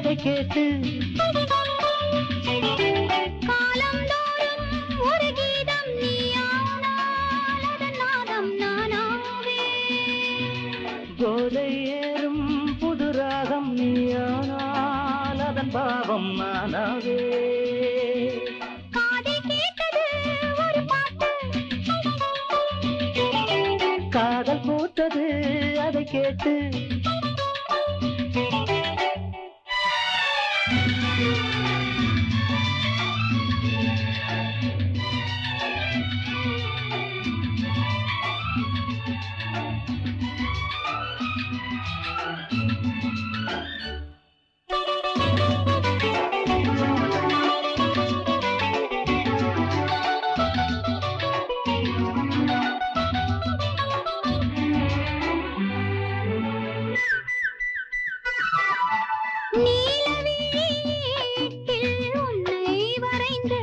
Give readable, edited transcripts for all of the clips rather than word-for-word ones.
அதை கேட்டு காலந்தோறும் ஒரு கீதம் நீயானால் அதன் நாதம் நானாவே. போதை ஏறும் புது ராகம் நீயானால் அதன் பாவம் நானாவே. காதில் கேட்டது ஒரு பாட்டு, காதல் பூத்தது அதை கேட்டு நீலவீட்டில் உன்னை வரைந்து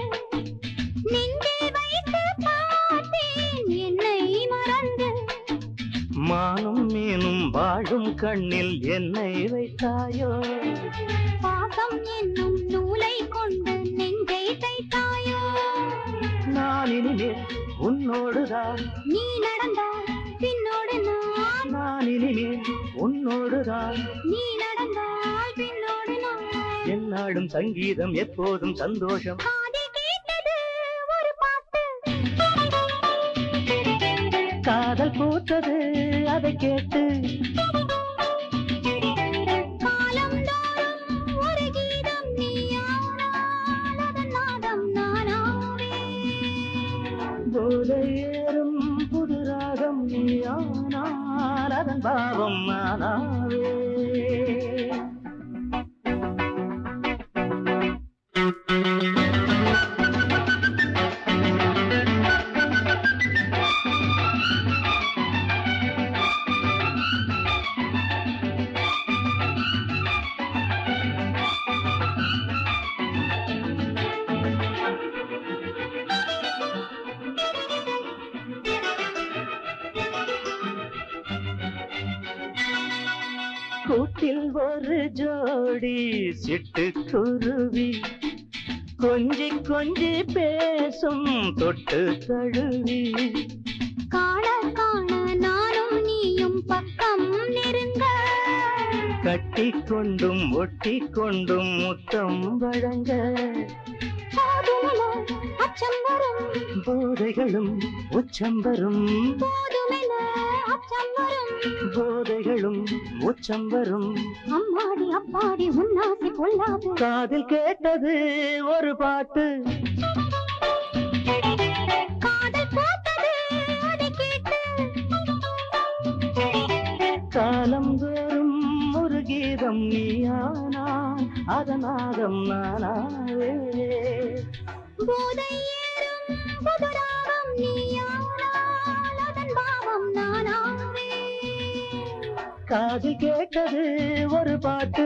நெஞ்சில் வைத்து பார்த்தேன் என்னை மறந்து. மானும் மீனும் வாழும் கண்ணில் என்னை வைத்தாயோ. பாசம் என்னும் நூலை கொண்டு நெஞ்சை தைத்தாயோ. நான் இனிமேல் உன்னோடுதான், நீ நடந்தால் பின்னோடு நான், நான் இனிமேல் உன்னோடுதான், நீ நடந்தால் பின்னோடு நான். என்னாடும் சங்கீதம் எப்போதும் சந்தோஷம். காதில் கேட்டது ஒரு பாட்டு, காதல் பூத்தது அதை கேட்டு காலந்தோறும் ஒரு கீதம் நீயானால் அதன் நாதம் நானாவே. போதை ஏறும் புது ராகம் நீயானால் அதன் பாவம் நானாவே. கூட்டில் ஒரு ஜோடி சிட்டுக்குருவி கொஞ்சி கொஞ்சி பேசும் தொட்டு தழுவி. காண காண நானும் நீயும் பக்கம் நெருங்க. கட்டிக்கொண்டும் ஒட்டிக்கொண்டும் முத்தம் வழங்க. போதுமென அச்சம் வரும், போதைகளும் உச்சம் வரும், போதுமென அச்சம் வரும். போதைகளும் உச்சம் வரும். அம்மாடி அப்பாடி உன்னாசி பொல்லாது. காதில் கேட்டது ஒரு பாட்டு, காதல் போட்டது அதை கேட்டு காலம் தோறும் ஒரு கீதம் நீயானால் அதனாகம் நானாவே. போதை ஏறும் புது ராகம் நீயானால் அதன் பாவம் நானாவே. காதில் கேட்டது ஒரு பாட்டு,